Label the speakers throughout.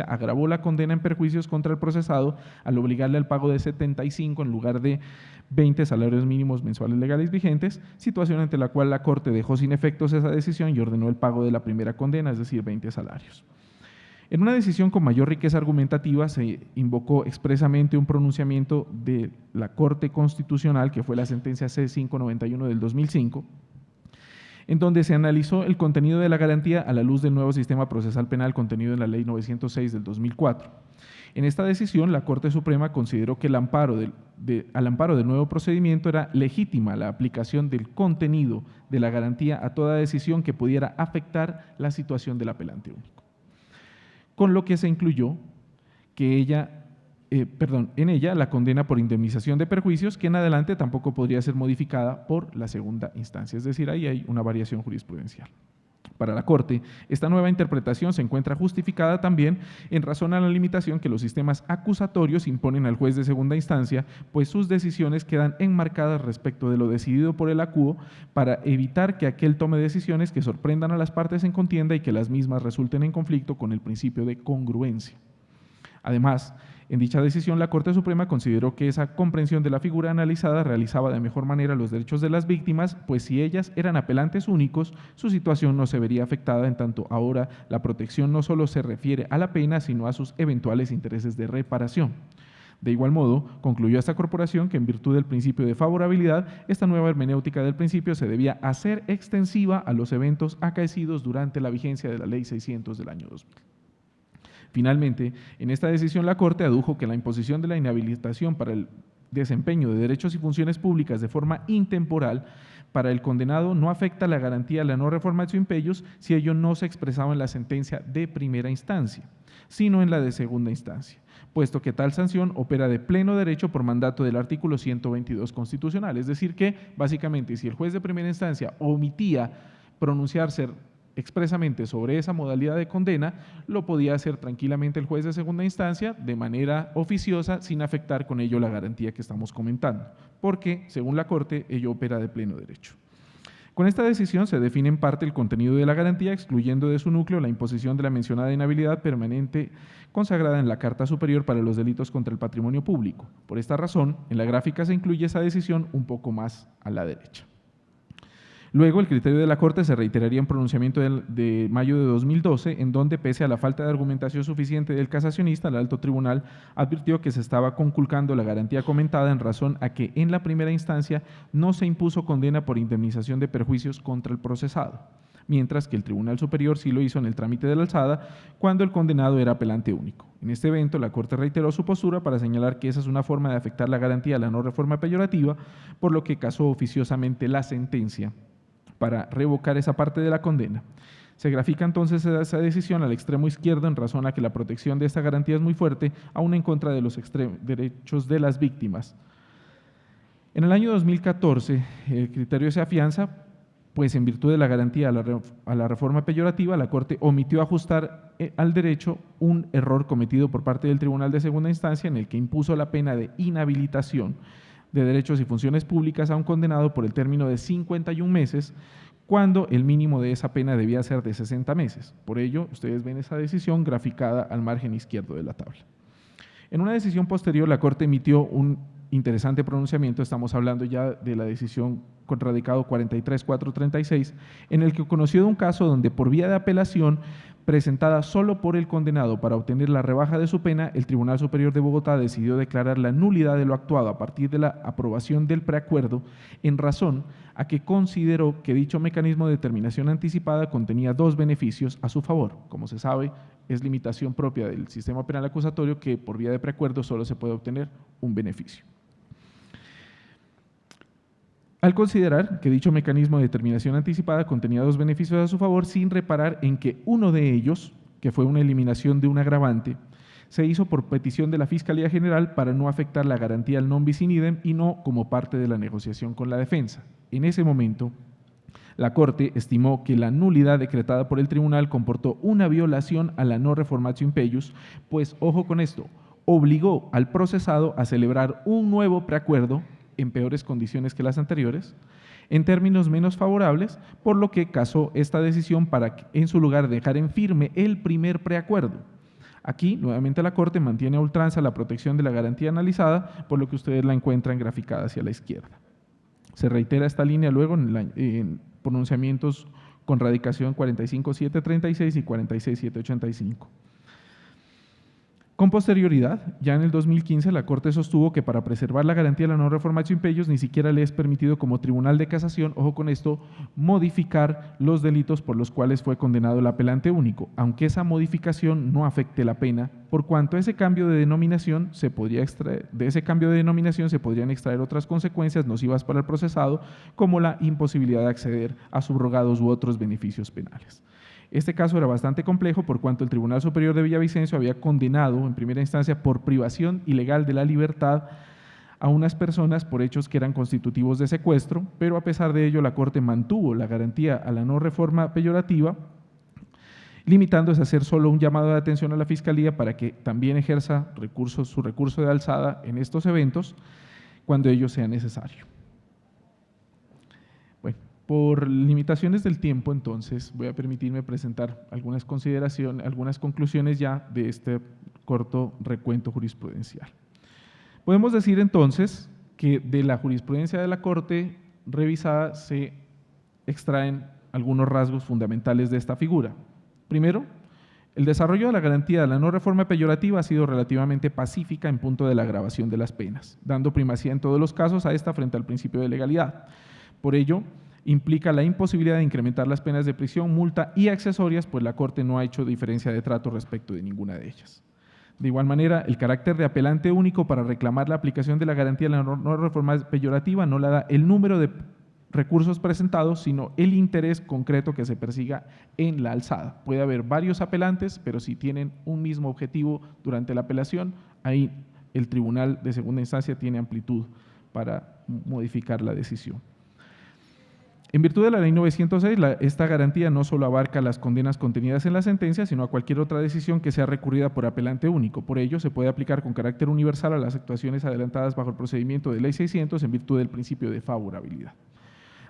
Speaker 1: agravó la condena en perjuicios contra el procesado al obligarle al pago de 75 en lugar de 20 salarios mínimos mensuales legales vigentes, situación ante la cual la Corte dejó sin efectos esa decisión y ordenó el pago de la primera condena, es decir, 20 salarios. En una decisión con mayor riqueza argumentativa se invocó expresamente un pronunciamiento de la Corte Constitucional, que fue la sentencia C591 del 2005, en donde se analizó el contenido de la garantía a la luz del nuevo sistema procesal penal contenido en la Ley 906 del 2004. En esta decisión, la Corte Suprema consideró que al amparo del nuevo procedimiento era legítima la aplicación del contenido de la garantía a toda decisión que pudiera afectar la situación del apelante único, con lo que se incluyó que en ella la condena por indemnización de perjuicios, que en adelante tampoco podría ser modificada por la segunda instancia, es decir, ahí hay una variación jurisprudencial. Para la Corte, esta nueva interpretación se encuentra justificada también en razón a la limitación que los sistemas acusatorios imponen al juez de segunda instancia, pues sus decisiones quedan enmarcadas respecto de lo decidido por el acuo para evitar que aquel tome decisiones que sorprendan a las partes en contienda y que las mismas resulten en conflicto con el principio de congruencia. Además, en dicha decisión, la Corte Suprema consideró que esa comprensión de la figura analizada realizaba de mejor manera los derechos de las víctimas, pues si ellas eran apelantes únicos, su situación no se vería afectada, en tanto ahora la protección no solo se refiere a la pena, sino a sus eventuales intereses de reparación. De igual modo, concluyó esta corporación que en virtud del principio de favorabilidad, esta nueva hermenéutica del principio se debía hacer extensiva a los eventos acaecidos durante la vigencia de la Ley 600 del año 2000. Finalmente, en esta decisión la Corte adujo que la imposición de la inhabilitación para el desempeño de derechos y funciones públicas de forma intemporal para el condenado no afecta la garantía de la no reformatio impellos si ello no se expresaba en la sentencia de primera instancia, sino en la de segunda instancia, puesto que tal sanción opera de pleno derecho por mandato del artículo 122 constitucional. Es decir que, básicamente, si el juez de primera instancia omitía pronunciarse expresamente sobre esa modalidad de condena, lo podía hacer tranquilamente el juez de segunda instancia de manera oficiosa sin afectar con ello la garantía que estamos comentando, porque, según la Corte, ello opera de pleno derecho. Con esta decisión se define en parte el contenido de la garantía, excluyendo de su núcleo la imposición de la mencionada inhabilidad permanente consagrada en la Carta Superior para los delitos contra el patrimonio público. Por esta razón, en la gráfica se incluye esa decisión un poco más a la derecha. Luego, el criterio de la Corte se reiteraría en pronunciamiento de mayo de 2012, en donde, pese a la falta de argumentación suficiente del casacionista, el alto tribunal advirtió que se estaba conculcando la garantía comentada en razón a que en la primera instancia no se impuso condena por indemnización de perjuicios contra el procesado, mientras que el Tribunal Superior sí lo hizo en el trámite de la alzada cuando el condenado era apelante único. En este evento, la Corte reiteró su postura para señalar que esa es una forma de afectar la garantía a la no reforma peyorativa, por lo que casó oficiosamente la sentencia para revocar esa parte de la condena. Se grafica entonces esa decisión al extremo izquierdo en razón a que la protección de esta garantía es muy fuerte, aún en contra de los derechos de las víctimas. En el año 2014, el criterio se afianza, pues en virtud de la garantía a la reforma peyorativa, la Corte omitió ajustar al derecho un error cometido por parte del Tribunal de Segunda Instancia en el que impuso la pena de inhabilitación de derechos y funciones públicas a un condenado por el término de 51 meses, cuando el mínimo de esa pena debía ser de 60 meses. Por ello, ustedes ven esa decisión graficada al margen izquierdo de la tabla. En una decisión posterior, la Corte emitió un interesante pronunciamiento, estamos hablando ya de la decisión con radicado 43436, en el que conoció de un caso donde por vía de apelación presentada solo por el condenado para obtener la rebaja de su pena, el Tribunal Superior de Bogotá decidió declarar la nulidad de lo actuado a partir de la aprobación del preacuerdo en razón a que consideró que dicho mecanismo de determinación anticipada contenía dos beneficios a su favor. Como se sabe, es limitación propia del sistema penal acusatorio que por vía de preacuerdo solo se puede obtener un beneficio. Al considerar que dicho mecanismo de determinación anticipada contenía dos beneficios a su favor, sin reparar en que uno de ellos, que fue una eliminación de un agravante, se hizo por petición de la Fiscalía General para no afectar la garantía al non bis in idem y no como parte de la negociación con la defensa. En ese momento, la Corte estimó que la nulidad decretada por el tribunal comportó una violación a la no reformatio impellos, pues, ojo con esto, obligó al procesado a celebrar un nuevo preacuerdo en peores condiciones que las anteriores, en términos menos favorables, por lo que casó esta decisión para, en su lugar, dejar en firme el primer preacuerdo. Aquí, nuevamente, la Corte mantiene a ultranza la protección de la garantía analizada, por lo que ustedes la encuentran graficada hacia la izquierda. Se reitera esta línea luego en pronunciamientos con radicación 45.736 y 46.785. Con posterioridad, ya en el 2015, la Corte sostuvo que para preservar la garantía de la no reformatio impellos ni siquiera le es permitido como tribunal de casación, ojo con esto, modificar los delitos por los cuales fue condenado el apelante único, aunque esa modificación no afecte la pena, por cuanto de ese cambio de denominación se podrían extraer otras consecuencias nocivas para el procesado, como la imposibilidad de acceder a subrogados u otros beneficios penales. Este caso era bastante complejo por cuanto el Tribunal Superior de Villavicencio había condenado en primera instancia por privación ilegal de la libertad a unas personas por hechos que eran constitutivos de secuestro, pero a pesar de ello la Corte mantuvo la garantía a la no reforma peyorativa, limitándose a hacer solo un llamado de atención a la Fiscalía para que también ejerza su recurso de alzada en estos eventos cuando ello sea necesario. Bueno, por limitaciones del tiempo, entonces, voy a permitirme presentar algunas consideraciones, algunas conclusiones ya de este corto recuento jurisprudencial. Podemos decir entonces que de la jurisprudencia de la Corte revisada se extraen algunos rasgos fundamentales de esta figura. Primero, el desarrollo de la garantía de la no reforma peyorativa ha sido relativamente pacífica en punto de la agravación de las penas, dando primacía en todos los casos a esta frente al principio de legalidad. Por ello, implica la imposibilidad de incrementar las penas de prisión, multa y accesorias, pues la Corte no ha hecho diferencia de trato respecto de ninguna de ellas. De igual manera, el carácter de apelante único para reclamar la aplicación de la garantía de la no reforma peyorativa no la da el número de recursos presentados, sino el interés concreto que se persiga en la alzada. Puede haber varios apelantes, pero si tienen un mismo objetivo durante la apelación, ahí el tribunal de segunda instancia tiene amplitud para modificar la decisión. En virtud de la Ley 906, esta garantía no solo abarca las condenas contenidas en la sentencia, sino a cualquier otra decisión que sea recurrida por apelante único. Por ello, se puede aplicar con carácter universal a las actuaciones adelantadas bajo el procedimiento de Ley 600 en virtud del principio de favorabilidad.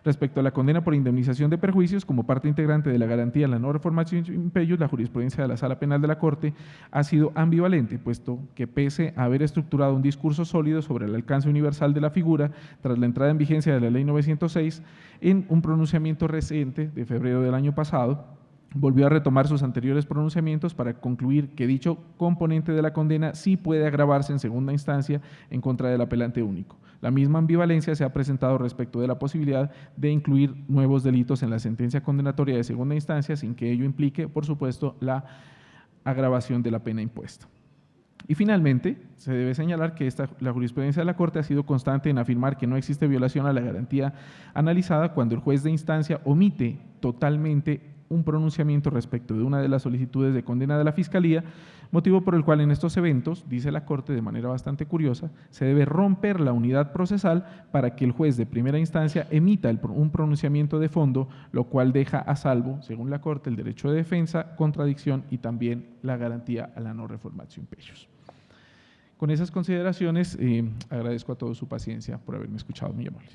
Speaker 1: Respecto a la condena por indemnización de perjuicios, como parte integrante de la garantía en la no reformatio impellos, la jurisprudencia de la Sala Penal de la Corte ha sido ambivalente, puesto que pese a haber estructurado un discurso sólido sobre el alcance universal de la figura, tras la entrada en vigencia de la Ley 906, en un pronunciamiento reciente de febrero del año pasado, volvió a retomar sus anteriores pronunciamientos para concluir que dicho componente de la condena sí puede agravarse en segunda instancia en contra del apelante único. La misma ambivalencia se ha presentado respecto de la posibilidad de incluir nuevos delitos en la sentencia condenatoria de segunda instancia sin que ello implique, por supuesto, la agravación de la pena impuesta. Y finalmente, se debe señalar que la jurisprudencia de la Corte ha sido constante en afirmar que no existe violación a la garantía analizada cuando el juez de instancia omite totalmente un pronunciamiento respecto de una de las solicitudes de condena de la Fiscalía, motivo por el cual en estos eventos, dice la Corte de manera bastante curiosa, se debe romper la unidad procesal para que el juez de primera instancia emita un pronunciamiento de fondo, lo cual deja a salvo, según la Corte, el derecho de defensa, contradicción y también la garantía a la no reformatio impellos. Con esas consideraciones, agradezco a todos su paciencia por haberme escuchado, muy amable.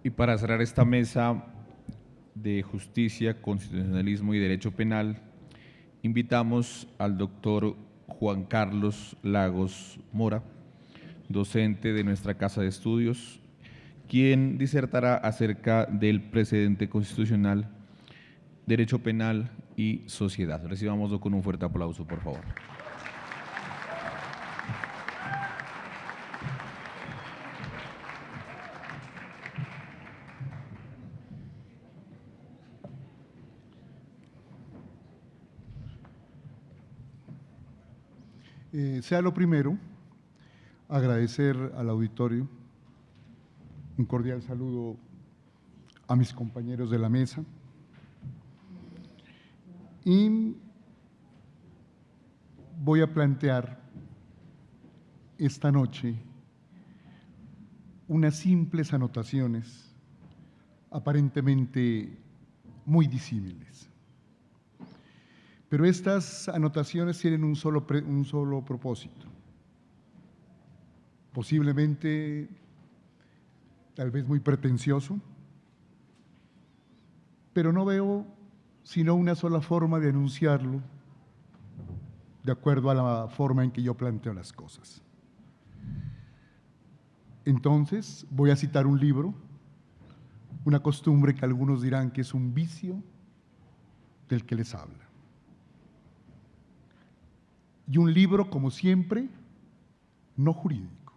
Speaker 2: Y para cerrar esta mesa de justicia, constitucionalismo y derecho penal, invitamos al doctor Juan Carlos Lagos Mora, docente de nuestra Casa de Estudios, quien disertará acerca del precedente constitucional, derecho penal y sociedad. Recibámoslo con un fuerte aplauso, por favor.
Speaker 3: Sea lo primero, agradecer al auditorio, un cordial saludo a mis compañeros de la mesa y voy a plantear esta noche unas simples anotaciones aparentemente muy disímiles. Pero estas anotaciones tienen un solo propósito: posiblemente tal vez muy pretencioso, pero no veo sino una sola forma de anunciarlo de acuerdo a la forma en que yo planteo las cosas. Entonces, voy a citar un libro, una costumbre que algunos dirán que es un vicio del que les habla. Y un libro, como siempre, no jurídico.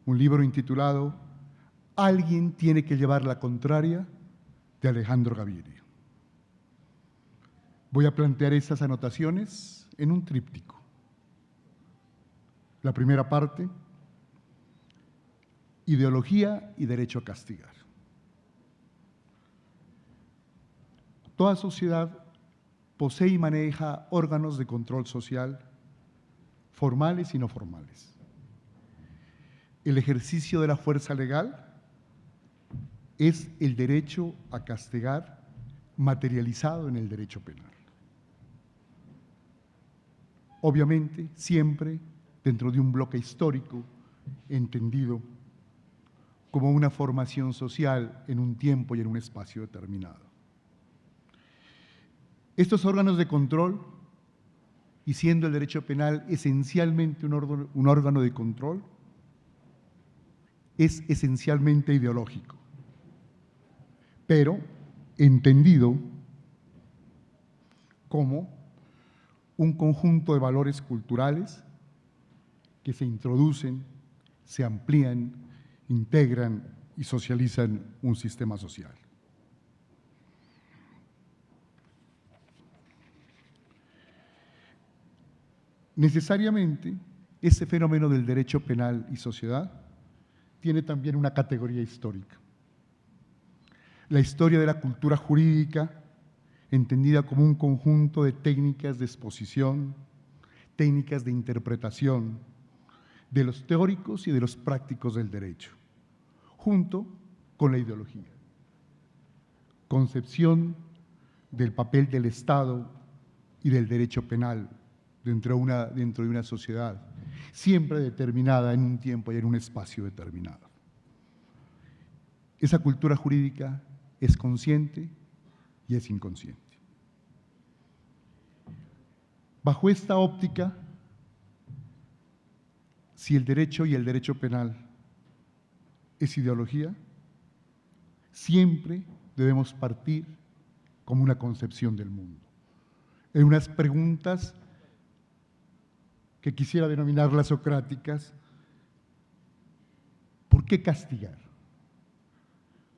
Speaker 3: Un libro intitulado Alguien tiene que llevar la contraria, de Alejandro Gaviria. Voy a plantear estas anotaciones en un tríptico. La primera parte, ideología y derecho a castigar. Toda sociedad posee y maneja órganos de control social, formales y no formales. El ejercicio de la fuerza legal es el derecho a castigar materializado en el derecho penal. Obviamente, siempre dentro de un bloque histórico entendido como una formación social en un tiempo y en un espacio determinado. Estos órganos de control, y siendo el derecho penal esencialmente un órgano de control, es esencialmente ideológico, pero entendido como un conjunto de valores culturales que se introducen, se amplían, integran y socializan un sistema social. Necesariamente, este fenómeno del derecho penal y sociedad tiene también una categoría histórica. La historia de la cultura jurídica, entendida como un conjunto de técnicas de exposición, técnicas de interpretación de los teóricos y de los prácticos del derecho, junto con la ideología. Concepción del papel del Estado y del derecho penal dentro de una sociedad, siempre determinada en un tiempo y en un espacio determinado. Esa cultura jurídica es consciente y es inconsciente. Bajo esta óptica, si el derecho y el derecho penal es ideología, siempre debemos partir como una concepción del mundo. En unas preguntas que quisiera denominar las socráticas: ¿por qué castigar?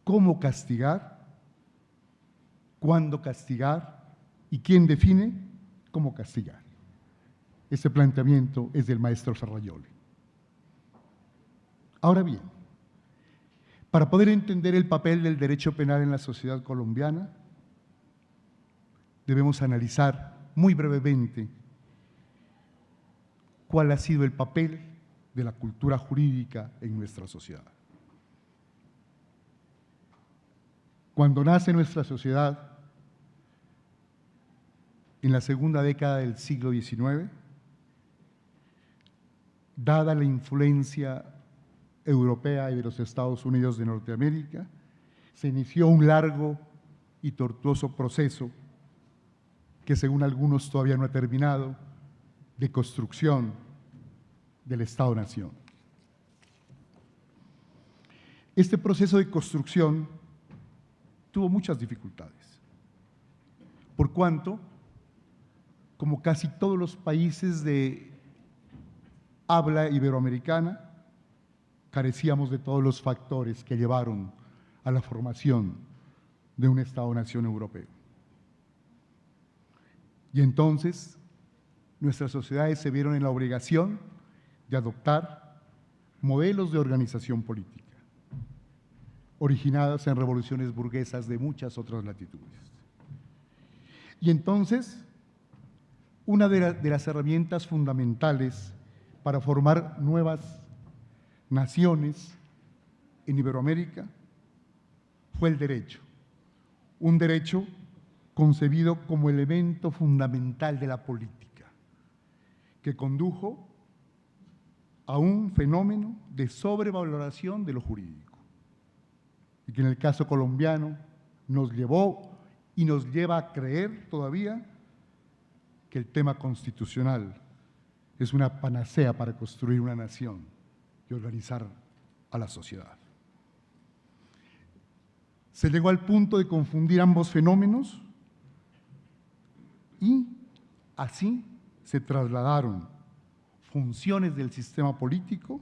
Speaker 3: ¿Cómo castigar? ¿Cuándo castigar? ¿Y quién define cómo castigar? Ese planteamiento es del maestro Ferrajoli. Ahora bien, para poder entender el papel del derecho penal en la sociedad colombiana, debemos analizar muy brevemente cuál ha sido el papel de la cultura jurídica en nuestra sociedad. Cuando nace nuestra sociedad, en la segunda década del siglo XIX, dada la influencia europea y de los Estados Unidos de Norteamérica, se inició un largo y tortuoso proceso que, según algunos, todavía no ha terminado, de construcción del Estado-Nación. Este proceso de construcción tuvo muchas dificultades, por cuanto, como casi todos los países de habla iberoamericana, carecíamos de todos los factores que llevaron a la formación de un Estado-Nación europeo. Y entonces, nuestras sociedades se vieron en la obligación de adoptar modelos de organización política, originadas en revoluciones burguesas de muchas otras latitudes. Y entonces, una de las herramientas fundamentales para formar nuevas naciones en Iberoamérica fue el derecho, un derecho concebido como elemento fundamental de la política, que condujo a un fenómeno de sobrevaloración de lo jurídico, y que en el caso colombiano nos llevó y nos lleva a creer todavía que el tema constitucional es una panacea para construir una nación y organizar a la sociedad. Se llegó al punto de confundir ambos fenómenos y así se trasladaron funciones del sistema político,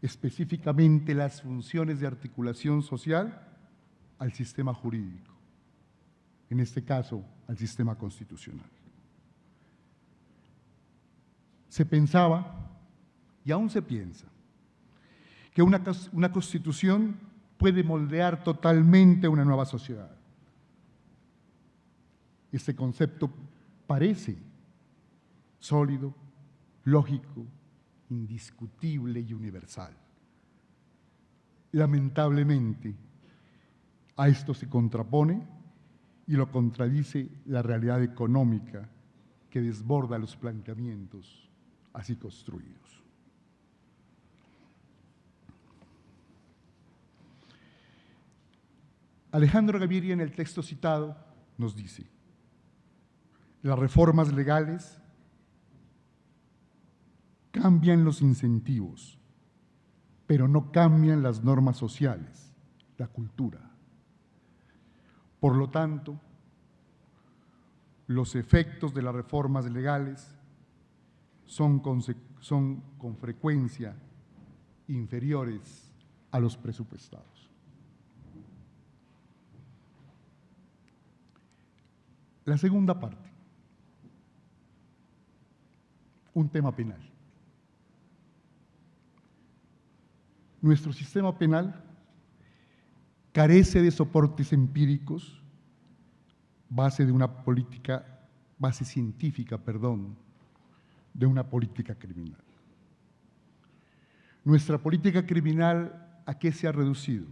Speaker 3: específicamente las funciones de articulación social, al sistema jurídico, en este caso al sistema constitucional. Se pensaba, y aún se piensa, que una constitución puede moldear totalmente una nueva sociedad. Este concepto parece sólido, lógico, indiscutible y universal. Lamentablemente, a esto se contrapone y lo contradice la realidad económica que desborda los planteamientos así construidos. Alejandro Gaviria, en el texto citado, nos dice: las reformas legales cambian los incentivos, pero no cambian las normas sociales, la cultura. Por lo tanto, los efectos de las reformas legales son con frecuencia inferiores a los presupuestados. La segunda parte, un tema penal. Nuestro sistema penal carece de soportes empíricos, base científica, de una política criminal. Nuestra política criminal, ¿a qué se ha reducido?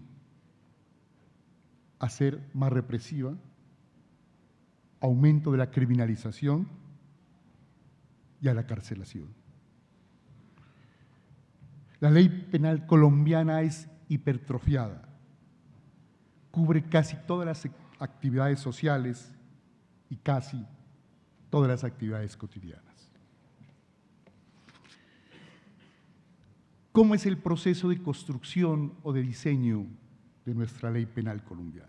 Speaker 3: A ser más represiva, aumento de la criminalización y a la carcelación. La ley penal colombiana es hipertrofiada, cubre casi todas las actividades sociales y casi todas las actividades cotidianas. ¿Cómo es el proceso de construcción o de diseño de nuestra ley penal colombiana?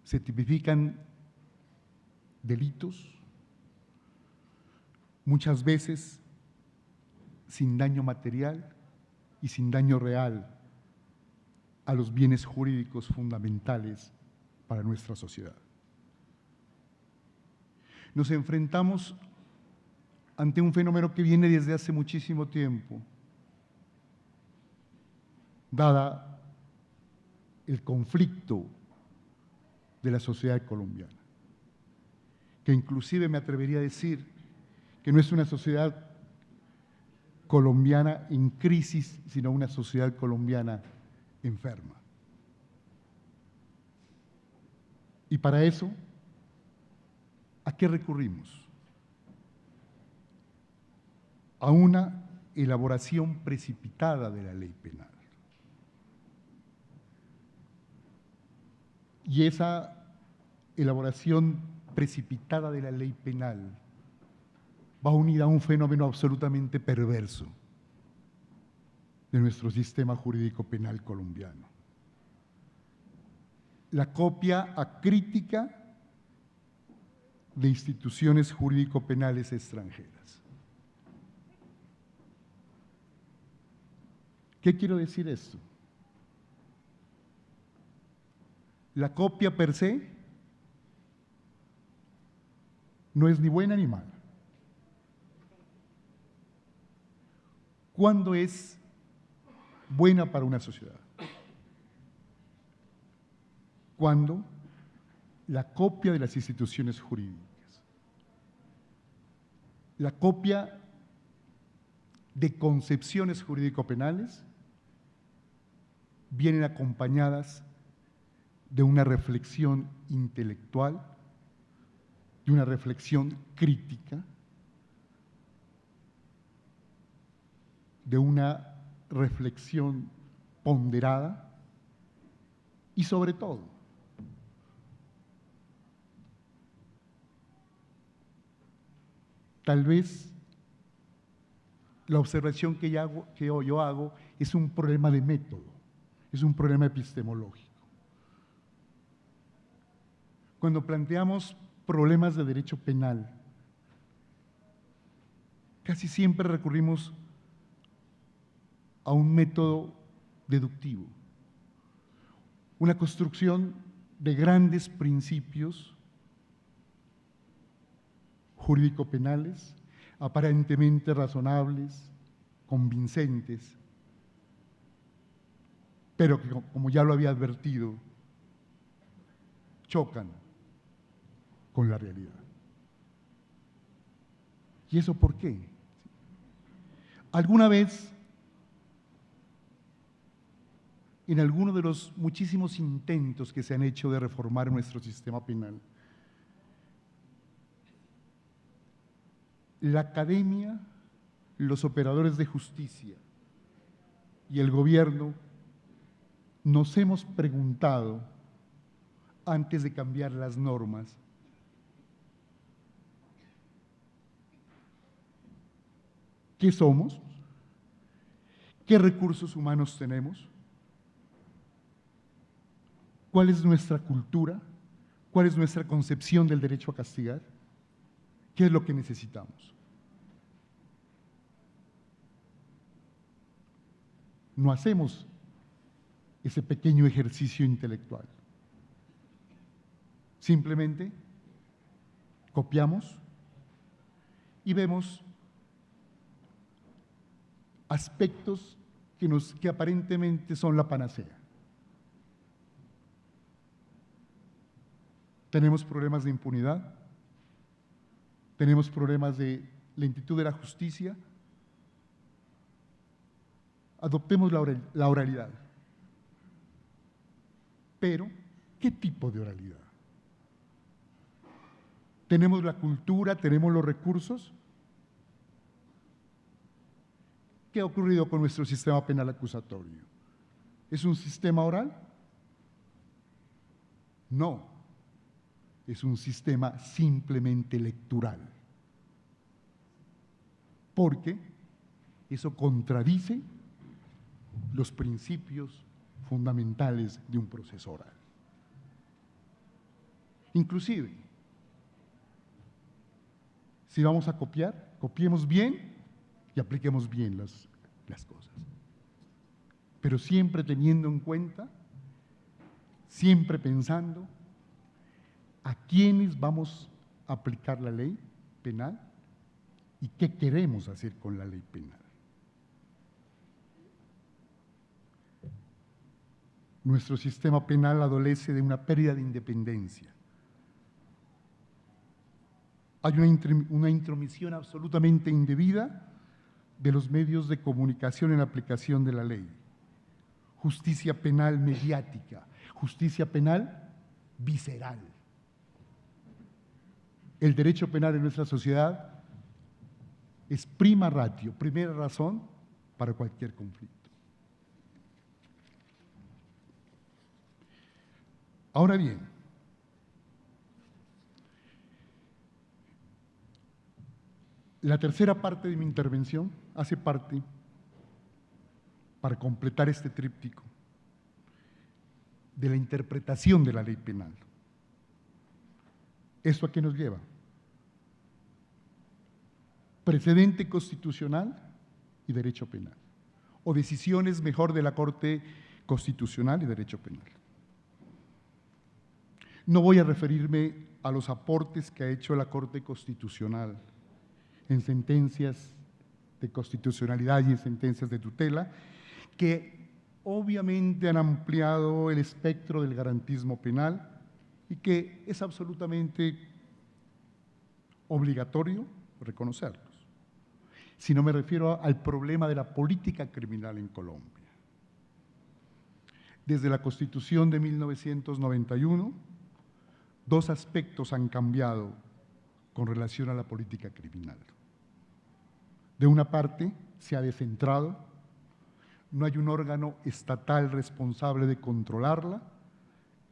Speaker 3: Se tipifican delitos, muchas veces sin daño material y sin daño real a los bienes jurídicos fundamentales para nuestra sociedad. Nos enfrentamos ante un fenómeno que viene desde hace muchísimo tiempo, dada el conflicto de la sociedad colombiana, que inclusive me atrevería a decir que no es una sociedad colombiana en crisis, sino una sociedad colombiana enferma. Y para eso, ¿a qué recurrimos? A una elaboración precipitada de la ley penal. Y esa elaboración precipitada de la ley penal va unida a un fenómeno absolutamente perverso de nuestro sistema jurídico penal colombiano. La copia acrítica de instituciones jurídico-penales extranjeras. ¿Qué quiero decir esto? La copia per se no es ni buena ni mala. ¿Cuándo es buena para una sociedad? Cuando la copia de las instituciones jurídicas, la copia de concepciones jurídico-penales vienen acompañadas de una reflexión intelectual, de una reflexión crítica, de una reflexión ponderada y sobre todo tal vez la observación que yo hago es un problema de método, es un problema epistemológico. Cuando planteamos problemas de derecho penal, casi siempre recurrimos a un método deductivo, una construcción de grandes principios jurídico-penales, aparentemente razonables, convincentes, pero que, como ya lo había advertido, chocan con la realidad. ¿Y eso por qué? ¿Alguna vez, en alguno de los muchísimos intentos que se han hecho de reformar nuestro sistema penal, la academia, los operadores de justicia y el gobierno nos hemos preguntado, antes de cambiar las normas, ¿qué somos? ¿Qué recursos humanos tenemos? ¿Cuál es nuestra cultura? ¿Cuál es nuestra concepción del derecho a castigar? ¿Qué es lo que necesitamos? No hacemos ese pequeño ejercicio intelectual. Simplemente copiamos y vemos aspectos que aparentemente son la panacea. Tenemos problemas de impunidad, tenemos problemas de lentitud de la justicia. Adoptemos la oralidad. Pero, ¿qué tipo de oralidad? ¿Tenemos la cultura? ¿Tenemos los recursos? ¿Qué ha ocurrido con nuestro sistema penal acusatorio? ¿Es un sistema oral? No, es un sistema simplemente lectural. Porque eso contradice los principios fundamentales de un proceso oral. Inclusive, si vamos a copiar, copiemos bien y apliquemos bien las cosas. Pero siempre teniendo en cuenta, siempre pensando a quiénes vamos a aplicar la ley penal y qué queremos hacer con la ley penal. Nuestro sistema penal adolece de una pérdida de independencia. Hay una intromisión absolutamente indebida de los medios de comunicación en la aplicación de la ley. Justicia penal mediática, justicia penal visceral. El derecho penal en nuestra sociedad es prima ratio, primera razón para cualquier conflicto. Ahora bien, la tercera parte de mi intervención hace parte, para completar este tríptico, de la interpretación de la ley penal. ¿Esto a qué nos lleva? Precedente constitucional y derecho penal, o decisiones mejor de la Corte Constitucional y derecho penal. No voy a referirme a los aportes que ha hecho la Corte Constitucional en sentencias de constitucionalidad y en sentencias de tutela, que obviamente han ampliado el espectro del garantismo penal y que es absolutamente obligatorio reconocerlos. Si no me refiero al problema de la política criminal en Colombia. Desde la Constitución de 1991, dos aspectos han cambiado con relación a la política criminal. De una parte, se ha descentrado, no hay un órgano estatal responsable de controlarla,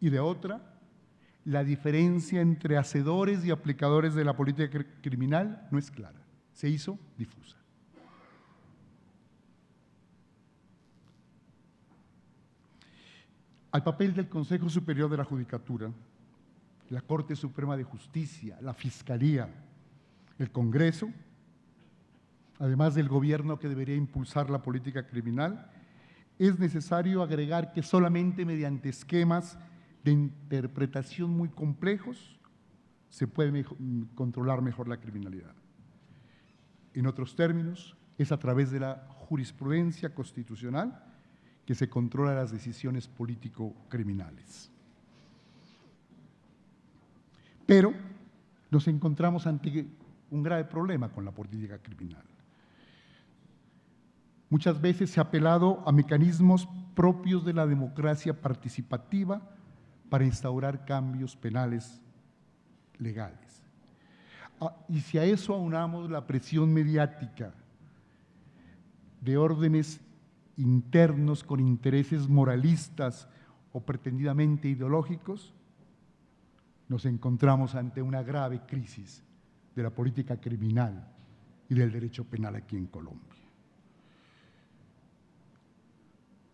Speaker 3: y de otra, la diferencia entre hacedores y aplicadores de la política criminal no es clara, se hizo difusa. Al papel del Consejo Superior de la Judicatura, la Corte Suprema de Justicia, la Fiscalía, el Congreso, además del gobierno que debería impulsar la política criminal, es necesario agregar que solamente mediante esquemas de interpretación muy complejos se puede controlar mejor la criminalidad. En otros términos, es a través de la jurisprudencia constitucional que se controlan las decisiones político-criminales. Pero nos encontramos ante un grave problema con la política criminal. Muchas veces se ha apelado a mecanismos propios de la democracia participativa para instaurar cambios penales legales. Y si a eso aunamos la presión mediática de órdenes internos con intereses moralistas o pretendidamente ideológicos, nos encontramos ante una grave crisis de la política criminal y del derecho penal aquí en Colombia.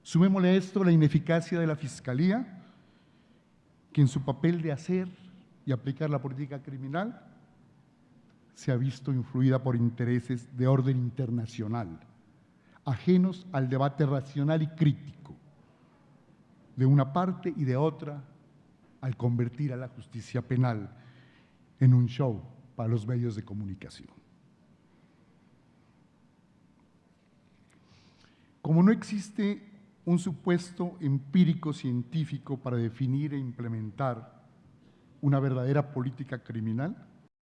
Speaker 3: Sumémosle a esto la ineficacia de la Fiscalía, que en su papel de hacer y aplicar la política criminal se ha visto influida por intereses de orden internacional, ajenos al debate racional y crítico de una parte y de otra, al convertir a la justicia penal en un show para los medios de comunicación. Como no existe un supuesto empírico científico para definir e implementar una verdadera política criminal,